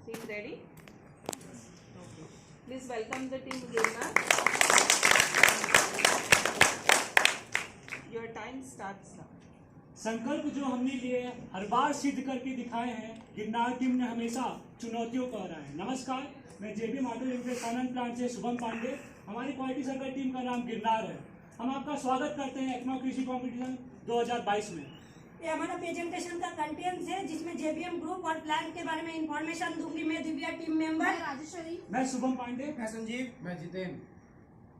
Team ready? Okay. Please welcome the team Girnar. Your time starts now. संकल्प जो हमने लिए हर बार सिद्ध करके दिखाए हैं, गिरनार टीम ने हमेशा चुनौतियों को हराया है। नमस्कार, मैं जेबीएम ऑटो लिमिटेड सानंद प्लांट से शुभम पांडे। हमारी क्वालिटी सर्कल टीम का नाम गिरनार है। हम आपका स्वागत करते हैं एक्मा कृषि कॉम्पिटिशन 2022 में। ये हमारा प्रेजेंटेशन का कंटेंट्स है, जिसमें जेबीएम ग्रुप और प्लांट के बारे में इंफॉर्मेशन दूंगी। मैं दिव्या, टीम मेंबर राजेश्वरी, मैं शुभम पांडे, मैं संजीव, मैं जितेन।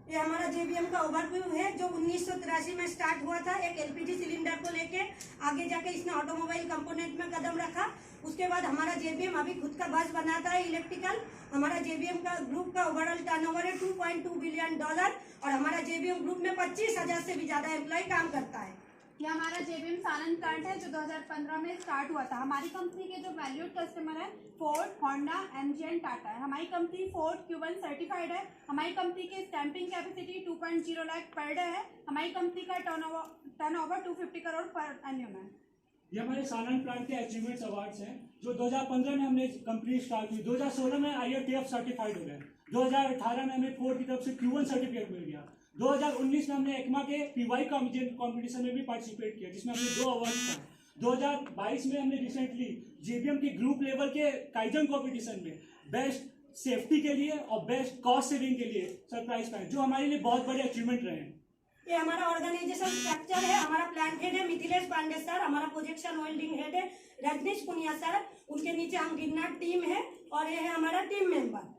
ये हमारा जेबीएम का ओवरव्यू है, जो 1983 में स्टार्ट हुआ था एक एलपीजी सिलेंडर को लेके। आगे जाके इसने ऑटोमोबाइल कंपोनेंट में कदम रखा। उसके बाद हमारा जेबीएम अभी खुद का बस बनाता है इलेक्ट्रिकल। हमारा जेबीएम का ग्रुप का ओवरऑल टर्नओवर है $2.2 बिलियन और हमारा जेबीएम ग्रुप में 25,000 से भी ज्यादा एम्प्लॉय काम करता है। ये हमारा जेबीएम सानंद प्लांट है, जो 2015 में स्टार्ट हुआ था। हमारी कंपनी के जो वैल्यूड कस्टमर है Ford, Honda, MG and Tata है। हमारी कंपनी फोर्ड Q1 सर्टिफाइड है। हमारी कंपनी की stamping capacity 2.0 lakh per day है। हमारी कंपनी का टर्नओवर 250 करोड़ पर एन्युअल है। ये हमारे सानंद प्लांट के अचीवमेंट्स अवार्ड्स हैं, जो 2015 में हमने कंपनी स्टार्ट की। 2016 में IATF सर्टिफाइड हो गए। 2018 में हमें फोर्ड की तरफ से Q1 सर्टिफिकेट मिल गया। 2019 में हमने एक्मा के PY कॉम्पिटिशन में भी पार्टिसिपेट किया, जिसमें हमने 2 अवार्ड पाए। 2022 में हमने रिसेंटली जेबीएम की ग्रुप लेवल के काइजन कॉम्पिटिशन में बेस्ट सेफ्टी के लिए और बेस्ट कॉस्ट सेविंग के लिए सरप्राइज पाए, जो हमारे लिए बहुत बड़े अचीवमेंट रहे हैं। ये हमारा ऑर्गेनाइजेशन स्ट्रक्चर है। हमारा प्लांट हेड है मिथिलेश पांडे सर। हमारा प्रोजेक्शन वेल्डिंग हेड है रजनीश पुनिया सर। उनके नीचे हम गिरनार टीम है और ये है हमारा टीम मेंबर।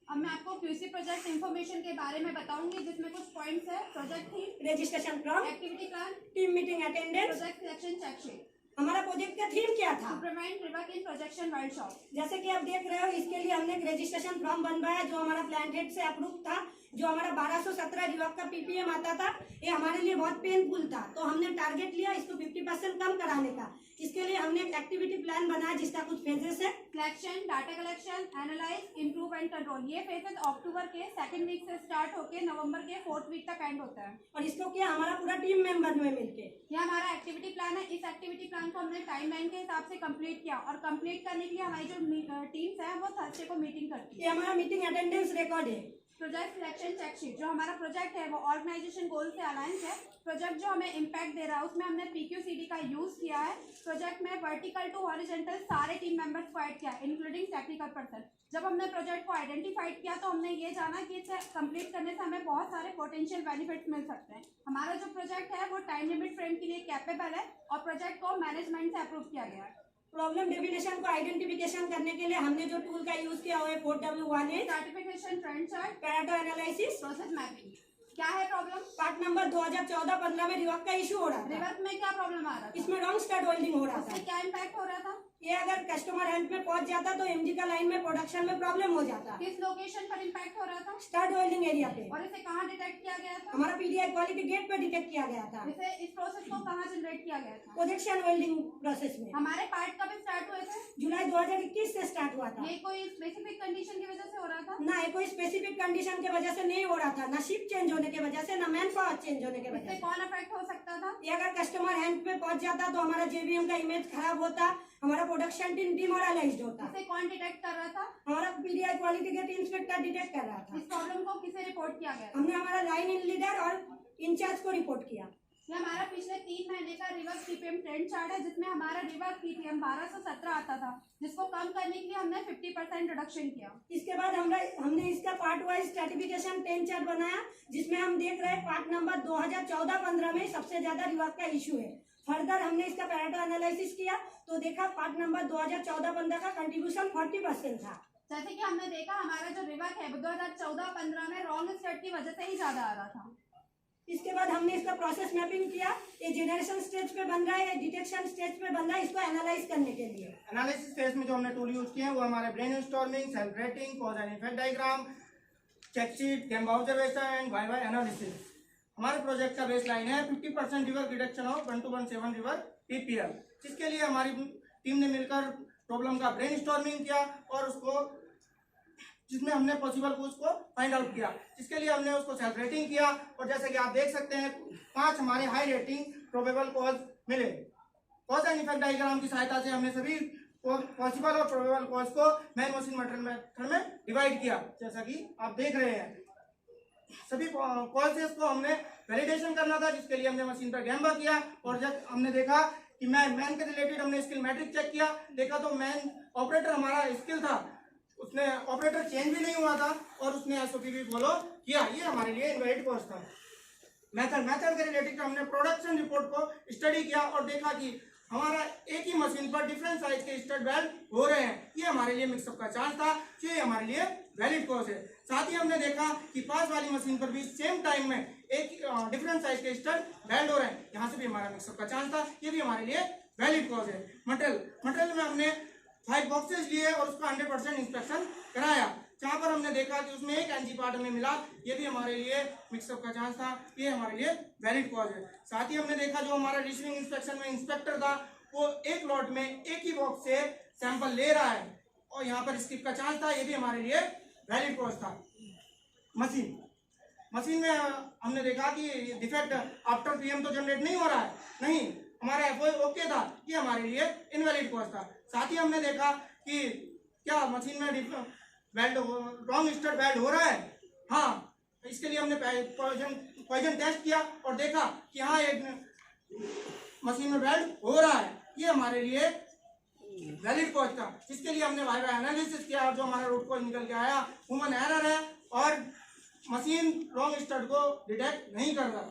अब मैं आपको QC प्रोजेक्ट इन्फॉर्मेशन के बारे में बताऊंगी, जिसमें कुछ पॉइंट्स है। Project theme, registration form, activity plan, team meeting attendance. Project selection check sheet. हमारा प्रोजेक्ट का थीम क्या था? प्रिवेंट रिवर्क इन प्रोजेक्शन वर्कशॉप। जैसे कि आप देख रहे हो, इसके लिए हमने एक रजिस्ट्रेशन फॉर्म बनवाया, जो हमारा प्लांट हेड से अप्रूव था। जो हमारा 1217 रिवर्क का PPM आता था, ये हमारे लिए बहुत पेनफुल था, तो हमने टारगेट लिया इसको 50% कम कराने का। इसके लिए हमने एक एक्टिविटी प्लान बनाया, जिसका कुछ फेजेस है। Collection, data collection, analyse, improve and control. ये फेजेस अक्टूबर के 2nd वीक से स्टार्ट होकर नवंबर के 4th वीक तक एंड होता है। और इसको किया हमारा पूरा टीम मेंबर में मिलके। ये हमारा एक्टिविटी प्लान है। इस एक्टिविटी प्लान को हमने टाइमलाइन के हिसाब से कंप्लीट किया, और कंप्लीट करने के लिए हमारी जो टीम्स है वो थर्सडे को मीटिंग करती है। ये हमारा मीटिंग अटेंडेंस रिकॉर्ड है। प्रोजेक्ट सिलेक्शन चेकशीट, जो हमारा प्रोजेक्ट है वो ऑर्गेनाइजेशन गोल से अलायंस है। प्रोजेक्ट जो हमें इम्पैक्ट दे रहा है, उसमें हमने PQCD का यूज किया है। प्रोजेक्ट में वर्टिकल टू हॉरिजॉन्टल सारे टीम मेंबर्स को ऐड किया, इंक्लूडिंग टेक्निकल पर्सन। जब हमने प्रोजेक्ट को आइडेंटिफाइड किया, तो हमने ये जाना कि इसे कंप्लीट करने से हमें बहुत सारे पोटेंशियल बेनिफिट्स मिल सकते हैं। हमारा जो प्रोजेक्ट है वो टाइम लिमिट फ्रेम के लिए कैपेबल है, और प्रोजेक्ट को मैनेजमेंट से अप्रूव किया गया है। प्रॉब्लम डेफिनेशन को आइडेंटिफिकेशन करने के लिए हमने जो टूल का यूज किया हुआ है 4W1 certification, trend chart, Pareto analysis, process mapping. क्या है प्रॉब्लम? पार्ट नंबर 2014-15 में रिवर्क का इशू हो रहा था। रिवर्क में क्या प्रॉब्लम आ रहा था? इसमें रॉन्ग स्टार्ट वेल्डिंग हो रहा उससे था। क्या इम्पैक्ट हो रहा था? ये अगर कस्टमर हैंड में पहुंच जाता तो MG का लाइन में प्रोडक्शन में प्रॉब्लम हो जाता। किस लोकेशन पर इम्पैक्ट हो रहा था? स्टार्ट वेल्डिंग एरिया पे। और इसे कहाँ डिटेक्ट किया गया था? हमारा PDI क्वालिटी गेट पे डिटेक्ट किया गया था। इसे इस प्रोसेस को कहाँ जनरेट किया गया था? प्रोजेक्शन वेल्डिंग प्रोसेस में। हमारे पार्ट कब स्टार्ट हुए थे? जुलाई 2021 से स्टार्ट हुआ था। ये कोई स्पेसिफिक कंडीशन की वजह से हो रहा था? ना ये कोई स्पेसिफिक कंडीशन की वजह से नहीं हो रहा था, ना शिफ्ट चेंज होने की वजह से, ना मैन पावर चेंज होने की वजह इससे से। कौन अफेक्ट हो सकता था? ये अगर कस्टमर हैंड पे पहुंच जाता तो हमारा जेबीएम का इमेज खराब होता, हमारा प्रोडक्शन टीम डिमोरलाइज्ड होता। इसे कौन डिटेक्ट कर रहा था? हमारा PDI quality gate inspector detect कर रहा था। इस प्रॉब्लम को किसे रिपोर्ट किया गया? हमने हमारा लाइन इन लीडर और इंचार्ज को रिपोर्ट किया। ये हमारा पिछले 3 महीने का रिवर्स PPM ट्रेंड चार्ट है, जिसमें हमारा रिवर्स PPM 1217 आता था, जिसको कम करने के लिए हमने 50% रिडक्शन किया। इसके बाद हमने इसका part wise stratification trend chart बनाया, जिसमें हम देख रहे हैं पार्ट नंबर 2014-15 में सबसे ज्यादा रिवर्क का इशू है। फर्दर हमने इसका पैराटो एनालिसिस किया तो देखा पार्ट नंबर 2014-15 का कंट्रीब्यूशन 40% था। जैसे कि हमने देखा, हमारा जो रिवर्क है वो 2014-15 में रॉन्ग स्टार्ट की वजह से ही ज्यादा आ रहा था। इसके बाद हमने इसका प्रोसेस मैपिंग किया। ये जनरेशन स्टेज पे बन रहा है, डिटेक्शन स्टेज पे बन रहा है, इसको एनालाइज करने के लिए। एनालिसिस फेज में जो हमने टूल यूज किए हैं वो हमारे brainstorming, self rating, cause and effect diagram, check sheet, gemba observation and why analysis. हमारे प्रोजेक्ट का बेस लाइन है 50% rework reduction of 1217 rework PPM, जिसके लिए हमारी टीम ने मिलकर प्रॉब्लम का ब्रेनस्टॉर्मिंग किया और उसको जिसमें हमने पॉसिबल कोज को फाइंड आउट किया, जिसके लिए हमने उसको सेल्फ रेटिंग किया। और जैसे कि आप देख सकते हैं 5 हमारे हाई रेटिंग प्रोबेबल कॉज मिले। कॉज एंड इफेक्ट डायग्राम की सहायता से हमने सभी पॉसिबल और प्रोबेबल कॉस्ट को मैन मशीन मटेरियल मेथड में डिवाइड किया, जैसा कि आप देख रहे हैं। सभी कॉजेस को हमने वैलिडेशन करना था, जिसके लिए हमने मशीन पर गैम्बा किया, और जब हमने देखा कि मैन के रिलेटेड हमने स्किल मैट्रिक चेक किया, देखा तो मैन ऑपरेटर हमारा स्किल था, उसने ऑपरेटर चेंज भी नहीं हुआ था और उसने एसओपी भी फॉलो किया। ये हमारे लिए इनवैलिड कॉस्ट था। मेथड के रिलेटेड हमने प्रोडक्शन रिपोर्ट को स्टडी किया और देखा कि हमारा एक ही मशीन पर डिफरेंट साइज के स्टड वेल्ड हो रहे हैं, ये हमारे लिए मिक्सअप का चांस था, ये हमारे लिए वैलिड कॉज है। साथ ही हमने देखा कि पास वाली मशीन पर भी सेम टाइम में एक डिफरेंट साइज के स्टड वेल्ड हो रहे हैं, यहाँ से भी हमारा मिक्सअप का चांस था, ये भी हमारे लिए वैलिड कॉज है। मटेरियल में हमने 5 बॉक्सेस लिए और उसका 100% इंस्पेक्शन कराया, जहाँ पर हमने देखा कि उसमें एक एनजी पार्ट हमें मिला, ये भी हमारे लिए मिक्सअप का चांस था, ये हमारे लिए वैलिड कॉज है। साथ ही हमने देखा जो हमारा रिसीविंग इंस्पेक्शन में इंस्पेक्टर था, वो एक लॉट में एक ही बॉक्स से सैंपल ले रहा है और यहाँ पर स्किप का चांस था, ये भी हमारे लिए वैलिड कॉज था। मशीन में हमने देखा कि डिफेक्ट आफ्टर पीएम तो जनरेट नहीं हो रहा है, नहीं, हमारा एफओ ओके था, ये हमारे लिए इनवैलिड कॉज था। साथ ही हमने देखा कि क्या मशीन में वेल्ड रॉन्ग स्टड वेल्ड हो रहा है, हाँ, इसके लिए हमने पॉइजन टेस्ट किया और देखा कि हाँ एक मशीन में वेल्ड हो रहा है, ये हमारे लिए वैलिड कॉज था, जिसके लिए हमने वाइवा एनालिसिस किया और जो हमारा रूट कॉज निकल के आया ह्यूमन एरर है और मशीन रॉन्ग स्टड को डिटेक्ट नहीं कर रहा।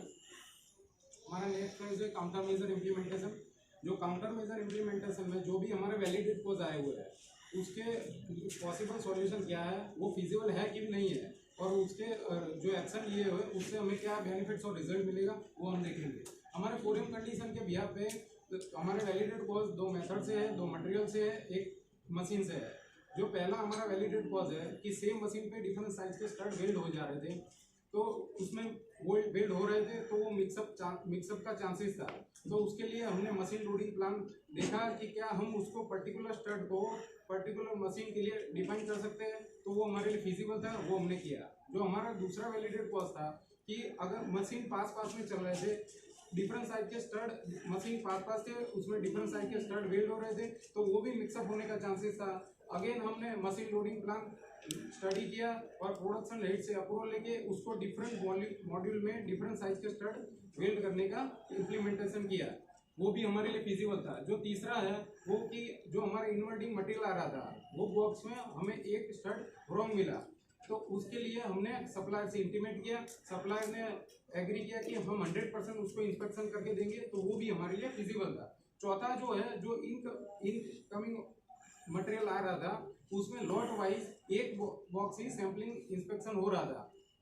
हमारा नेक्स्ट फेज है काउंटर मेजर इम्प्लीमेंटेशन। जो काउंटर मेजर इम्प्लीमेंटेशन में जो भी हमारे वैलिडेट कॉज आए हुए हैं, उसके पॉसिबल सॉल्यूशन क्या है, वो फिजिबल है कि नहीं है, और उसके जो एक्शन लिए हुए उससे हमें क्या बेनिफिट्स और रिजल्ट मिलेगा, वो हम देखेंगे। हमारे फोरम कंडीशन के बिहाफ पे हमारे वैलिडेट कॉज 2 मेथड से है, 2 मटेरियल से है, 1 मशीन से है। जो पहला हमारा वैलिडेट कॉज है कि सेम मशीन पे डिफरेंट साइज के स्टड वेल्ड हो जा रहे थे, तो उसमें वो वेल्ड हो रहे थे, तो वो मिक्सअप का चांसेस था। तो उसके लिए हमने मशीन लोडिंग प्लान देखा कि क्या हम उसको पर्टिकुलर स्टड को पर्टिकुलर मशीन के लिए डिफाइन कर सकते हैं, तो वो हमारे लिए फिजिबल था, वो हमने किया। जो हमारा दूसरा वैलिडेट कॉज था कि अगर मशीन पास में चल रहे थे, डिफरेंट साइज के स्टड मशीन पास थे, उसमें डिफरेंट साइज के स्टड वेल्ड हो रहे थे, तो वो भी मिक्सअप होने का चांसेस था। अगेन हमने मशीन लोडिंग प्लान स्टडी किया और प्रोडक्शन हेड से अप्रूवल लेके उसको डिफरेंट मॉड्यूल में डिफरेंट साइज के स्टड वेल्ड करने का इम्प्लीमेंटेशन किया, वो भी हमारे लिए फिजिबल था। जो तीसरा है वो कि जो हमारा इन्वर्टिंग मटेरियल आ रहा था, वो बॉक्स में हमें एक स्टड रॉन्ग मिला, तो उसके लिए हमने सप्लायर से इंटीमेट किया, सप्लायर ने एग्री किया कि हम 100% उसको इंस्पेक्शन करके देंगे, तो वो भी हमारे लिए फिजिबल था। चौथा जो है, जो इनकमिंग मटेरियल आ रहा था, उसमें लॉट वाइज एक बॉक्स ही सैम्पलिंग इंस्पेक्शन हो रहा था,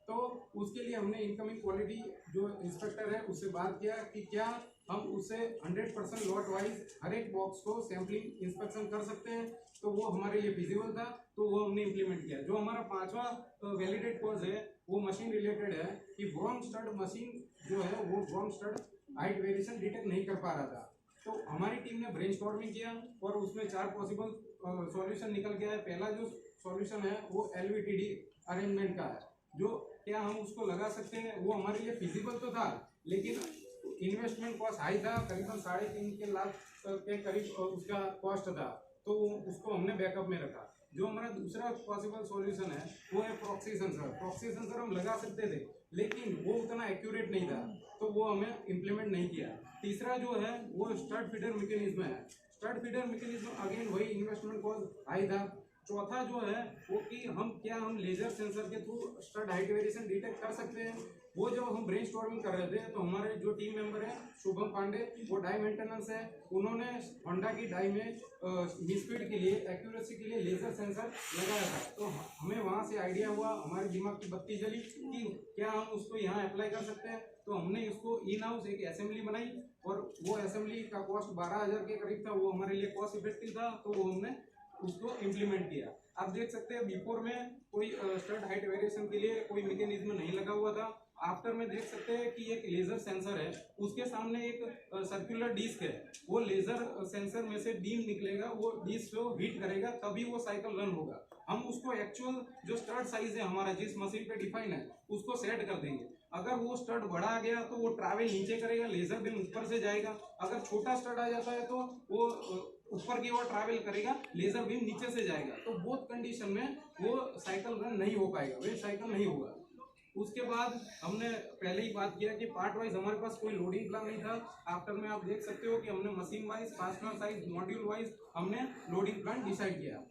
तो उसके लिए हमने इनकमिंग क्वालिटी जो इंस्पेक्टर है उससे बात किया कि क्या हम उससे 100% लॉट वाइज हर एक बॉक्स को सैम्पलिंग इंस्पेक्शन कर सकते हैं, तो वो हमारे लिए फिजिबल था, तो वो हमने इम्प्लीमेंट किया। जो हमारा 5वां वैलिडेट कॉज है वो मशीन रिलेटेड है कि ब्रॉन्ज स्टड मशीन जो है वो bronze stud height variation detect नहीं कर पा रहा था, तो हमारी टीम ने ब्रेनस्टॉर्मिंग किया और उसमें 4 पॉसिबल सॉल्यूशन निकल गया है। पहला जो सॉल्यूशन है वो LVTD अरेंजमेंट का है, जो क्या हम उसको लगा सकते हैं, वो हमारे लिए फिजिबल तो था, लेकिन इन्वेस्टमेंट कॉस्ट हाई था, करीबन 3.5 लाख के करीब उसका कॉस्ट था, तो उसको हमने बैकअप में रखा। जो हमारा दूसरा पॉसिबल सॉल्यूशन है वो है प्रॉक्सी सेंसर। प्रॉक्सी सेंसर हम लगा सकते थे, लेकिन वो उतना एक्यूरेट नहीं था, तो वो हमें इम्प्लीमेंट नहीं किया। तीसरा जो है वो स्टड फीडर मैकेनिज्म है। स्टड फीडर मैकेनिज्म अगेन वही इन्वेस्टमेंट कॉस्ट हाई था। चौथा जो है वो कि हम लेजर सेंसर के through stud height variation detect कर सकते हैं। वो जब हम ब्रेनस्टॉर्मिंग कर रहे थे, तो हमारे जो टीम मेंबर है शुभम पांडे, वो डाई मेंटेनेंस है, उन्होंने होंडा की डाई में मिसफीड के लिए, एक्यूरेसी के लिए लेजर सेंसर लगाया था, तो हमें वहाँ से आइडिया हुआ, हमारे दिमाग की बत्ती जली कि क्या हम उसको यहाँ अप्लाई कर सकते हैं। तो हमने इसको इन हाउस एक असेंबली बनाई और वो असेंबली का कॉस्ट 12,000 के करीब था, वो हमारे लिए कॉस्ट इफेक्टिव था, तो वो हमने उसको इम्प्लीमेंट किया। आप देख सकते हैं बिफोर में कोई स्टड हाइट वेरिएशन के लिए कोई मैकेनिज्म नहीं लगा हुआ था। आफ्टर में देख सकते हैं कि एक लेजर सेंसर है, उसके सामने एक सर्कुलर डिस्क है, वो लेजर सेंसर में से बीम निकलेगा, वो डिस्क को हीट करेगा, तभी वो साइकिल रन होगा। हम उसको एक्चुअल जो स्टड साइज है हमारा जिस मशीन पे डिफाइन है उसको सेट कर देंगे। अगर वो स्टड बड़ा गया तो वो ट्रैवल नीचे करेगा, लेजर बीम ऊपर से जाएगा। अगर छोटा स्टड आ जाता है तो वो ऊपर की ओर ट्रैवल करेगा, लेजर बीम नीचे से जाएगा, तो बोथ कंडीशन में वो साइकिल रन नहीं हो पाएगा, वे साइकिल नहीं होगा। उसके बाद हमने पहले ही बात किया कि पार्ट वाइज हमारे पास कोई लोडिंग प्लान नहीं था। आफ्टर में आप देख सकते हो कि हमने machine wise, fastener size, module wise हमने लोडिंग प्लान डिसाइड किया।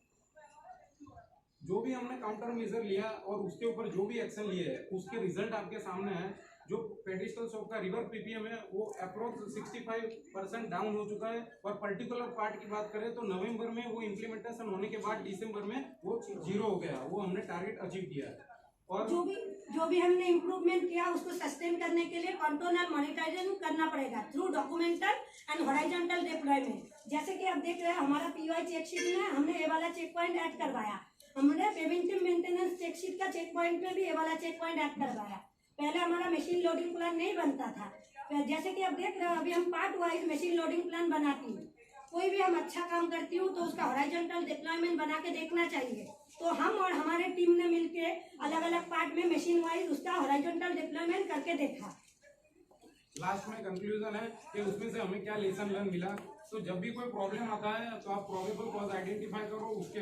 जो भी हमने काउंटर मेजर लिया और उसके ऊपर जो भी एक्शन लिए है उसके रिजल्ट आपके सामने है। जो पेडिस्टल शॉप का रिवर पीपीएम है वो अप्रोक्स 65% डाउन हो चुका है, और पर्टिकुलर पार्ट की बात करें तो नवंबर में वो इम्प्लीमेंटेशन होने के बाद दिसंबर में वो 0 हो गया, वो हमने टारगेट अचीव किया है। और जो भी हमने इम्प्रूवमेंट किया उसको सस्टेन करने के लिए कंट्रोल और मॉनिटरिंग करना पड़ेगा through documental and horizontal deployment. जैसे कि आप देख रहे हैं हमारा पीवाई चेक शीट में हमने ये वाला चेक पॉइंट ऐड करवाया, हमने प्रिवेंटिव मेंटेनेंस चेक शीट का चेक पॉइंट में भी ये वाला चेक पॉइंट ऐड करवाया। पहले हमारा मशीन लोडिंग प्लान नहीं बनता था। जैसे कि आप देख रहे हो अभी हम part wise machine loading plan बनाती हूँ। कोई भी हम अच्छा काम करती हूँ तो उसका हॉरिजॉन्टल डिप्लॉयमेंट बना के देखना चाहिए। तो हम और हमारे टीम ने मिलके अलग अलग पार्ट में मशीन वाइज उसका हॉरिजॉन्टल डिप्लॉयमेंट करके देखा। लास्ट में कंक्लूजन है कि उसमें से हमें क्या लेसन लर्न मिला। तो जब भी कोई प्रॉब्लम आता है तो आप प्रोबेबल कॉज आइडेंटिफाई करो, उसके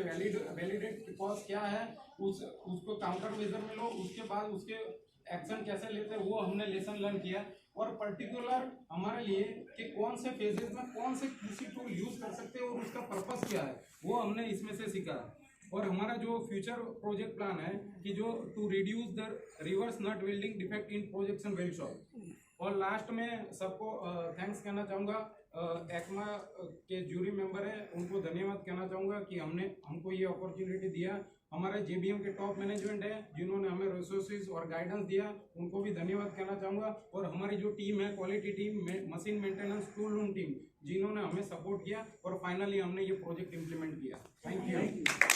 वैलिडेट कॉज क्या है, उसको काउंटर मेजर में लो, उसके बाद उसके एक्शन कैसे लेते हैं वो हमने लेसन लर्न किया। और पर्टिकुलर हमारे लिए कि कौन से फेजेस में कौन से किसी टूल यूज कर सकते हैं और उसका पर्पस क्या है वो हमने इसमें से सीखा। और हमारा जो फ्यूचर प्रोजेक्ट प्लान है कि जो to reduce the reverse nut welding defect in projection weld shop. और लास्ट में सबको थैंक्स कहना चाहूँगा, एक्मा के जूरी मेंबर है उनको धन्यवाद कहना चाहूँगा कि हमको ये अपॉर्चुनिटी दिया। हमारे जेबीएम के टॉप मैनेजमेंट है जिन्होंने हमें रिसोर्सेज और गाइडेंस दिया, उनको भी धन्यवाद कहना चाहूँगा। और हमारी जो टीम है quality team, machine maintenance tool room team, जिन्होंने हमें सपोर्ट किया और फाइनली हमने ये प्रोजेक्ट इम्प्लीमेंट किया। Thank you.